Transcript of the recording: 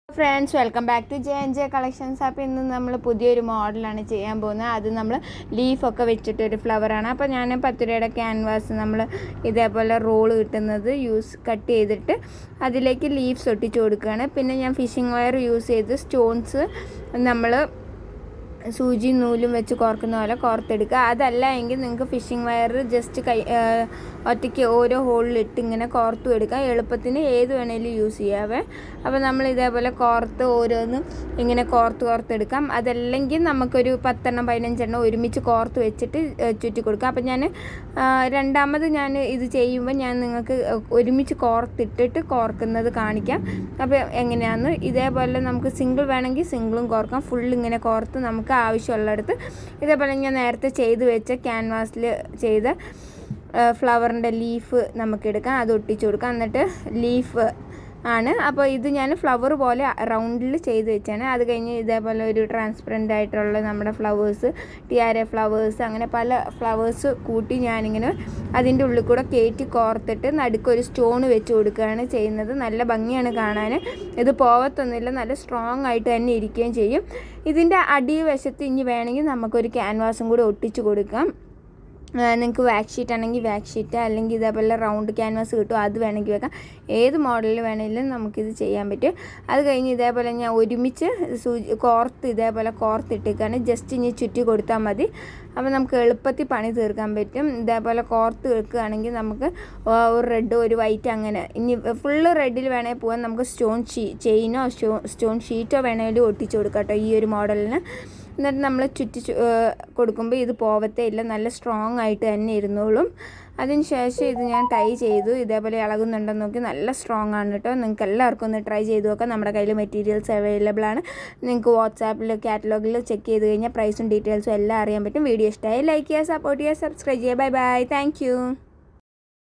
Friends welcome back to J collections. അപ്പോൾ ഇന്ന് നമ്മൾ പുതിയൊരു മോഡലാണ് ചെയ്യാൻ പോകുന്നത്. അത് നമ്മൾ ലീഫൊക്കെ വെച്ചിട്ടൊരു ഫ്ലവറാണ്. അപ്പോൾ ഞാൻ 10 രൂപയുടെ ക്യാൻവാസ് നമ്മൾ ഇതേപോലെ റോള് കിട്ടുന്നത് കട്ട് ചെയ്തിട്ട് അതിലേക്ക് ലീവ്സ് ഒട്ടിച്ച് കൊടുക്കുകയാണ്. പിന്നെ ഞാൻ ഫിഷിംഗ് വയർ യൂസ് ചെയ്ത് സ്റ്റോൺസ് നമ്മൾ സൂചി നൂലും വെച്ച് കോർക്കുന്ന പോലെ കോർത്തെടുക്കുക. അതല്ല എങ്കിൽ നിങ്ങൾക്ക് ഫിഷിംഗ് വയർ ജസ്റ്റ് ഒറ്റയ്ക്ക് ഓരോ ഹോളിലിട്ട് ഇങ്ങനെ കോർത്തും എടുക്കാം. എളുപ്പത്തിന് ഏത് വേണേലും യൂസ് ചെയ്യാവേ. അപ്പോൾ നമ്മൾ ഇതേപോലെ കോർത്ത് ഓരോന്നും ഇങ്ങനെ കോർത്തെടുക്കാം. അതല്ലെങ്കിൽ നമുക്കൊരു 10-15 ഒരുമിച്ച് കോർത്ത് വെച്ചിട്ട് ചുറ്റി കൊടുക്കാം. അപ്പോൾ രണ്ടാമത് ഞാൻ ഇത് ചെയ്യുമ്പോൾ ഞാൻ നിങ്ങൾക്ക് ഒരുമിച്ച് കോർത്തിട്ടിട്ട് കോർക്കുന്നത് കാണിക്കാം. അപ്പോൾ എങ്ങനെയാണെന്ന്. ഇതേപോലെ നമുക്ക് സിംഗിൾ വേണമെങ്കിൽ സിംഗിളും കോർക്കാം. ഇങ്ങനെ കോർത്ത് നമുക്ക് ആവശ്യമുള്ളിടത്ത് ഇതേപോലെ ഞാൻ നേരത്തെ ചെയ്ത് വെച്ച ക്യാൻവാസിൽ ചെയ്ത ഫ്ലവറിൻ്റെ ലീഫ് നമുക്കെടുക്കാം. അത് ഒട്ടിച്ചു കൊടുക്കാം. എന്നിട്ട് ലീഫ് ആണ്. അപ്പോൾ ഇത് ഞാൻ ഫ്ലവർ പോലെ റൗണ്ടിൽ ചെയ്ത് വെച്ചാണ്. അത് കഴിഞ്ഞ് ഇതേപോലെ ഒരു ട്രാൻസ്പെറൻ്റ് ആയിട്ടുള്ള നമ്മുടെ ഫ്ലവേഴ്സ്, ടിയാര ഫ്ലവേഴ്സ്, അങ്ങനെ പല ഫ്ലവേഴ്സ് കൂട്ടി ഞാനിങ്ങനെ അതിൻ്റെ ഉള്ളിൽ കൂടെ കയറ്റി കോർത്തിട്ട് നടുക്കൊരു സ്റ്റോൺ വെച്ച് കൊടുക്കുകയാണ് ചെയ്യുന്നത്. നല്ല ഭംഗിയാണ് കാണാൻ. ഇത് പോവത്തൊന്നുമില്ല, നല്ല സ്ട്രോങ് ആയിട്ട് തന്നെ ഇരിക്കുകയും ചെയ്യും. ഇതിൻ്റെ അടിവശത്ത് ഇനി വേണമെങ്കിൽ നമുക്കൊരു ക്യാൻവാസും കൂടി ഒട്ടിച്ച് കൊടുക്കാം. നിങ്ങൾക്ക് വാക്സ് ഷീറ്റ് ആണെങ്കിൽ വാക്സ് ഷീറ്റ്, അല്ലെങ്കിൽ ഇതേപോലെ റൗണ്ട് ക്യാൻവാസ് കിട്ടും, അത് വേണമെങ്കിൽ വെക്കാം. ഏത് മോഡലിൽ വേണമെങ്കിലും നമുക്കിത് ചെയ്യാൻ പറ്റും. അത് കഴിഞ്ഞ് ഇതേപോലെ ഞാൻ ഒരുമിച്ച് ഇതേപോലെ കോർത്തിട്ടേക്കാണ്. ജസ്റ്റ് ഇനി ചുറ്റി കൊടുത്താൽ മതി. അപ്പോൾ നമുക്ക് എളുപ്പത്തിൽ പണി തീർക്കാൻ പറ്റും. ഇതേപോലെ കോർത്ത് വെക്കുകയാണെങ്കിൽ നമുക്ക് ഒരു റെഡ് ഒരു വൈറ്റ് അങ്ങനെ. ഇനി ഫുള്ള് റെഡിൽ വേണമെങ്കിൽ പോകാൻ നമുക്ക് ചെയിനോ സ്റ്റോൺ ഷീറ്റോ വേണമെങ്കിലും ഒട്ടിച്ച് കൊടുക്കാം കേട്ടോ ഈ ഒരു മോഡലിന്. എന്നിട്ട് നമ്മൾ ചുറ്റി കൊടുക്കുമ്പോൾ ഇത് പോവത്തേ ഇല്ല, നല്ല സ്ട്രോങ് ആയിട്ട് തന്നെ ഇരുന്നോളും. അതിന് ശേഷം ഇത് ഞാൻ ട്രൈ ചെയ്തു. ഇതേപോലെ ഇളകുന്നുണ്ടെന്ന് നോക്കി, നല്ല സ്ട്രോങ് ആണ് കേട്ടോ. നിങ്ങൾക്ക് എല്ലാവർക്കും ഒന്ന് ട്രൈ ചെയ്ത് നോക്കാം. നമ്മുടെ കയ്യിൽ മെറ്റീരിയൽസ് അവൈലബിൾ ആണ്. നിങ്ങൾക്ക് വാട്സാപ്പിൽ കാറ്റലോഗിൽ ചെക്ക് ചെയ്ത് കഴിഞ്ഞാൽ പ്രൈസും ഡീറ്റെയിൽസും എല്ലാം അറിയാൻ പറ്റും. വീഡിയോ ഇഷ്ടമായി ലൈക്ക് ചെയ്യുക, സപ്പോർട്ട് ചെയ്യുക, സബ്സ്ക്രൈബ് ചെയ്യുക. Bye bye, thank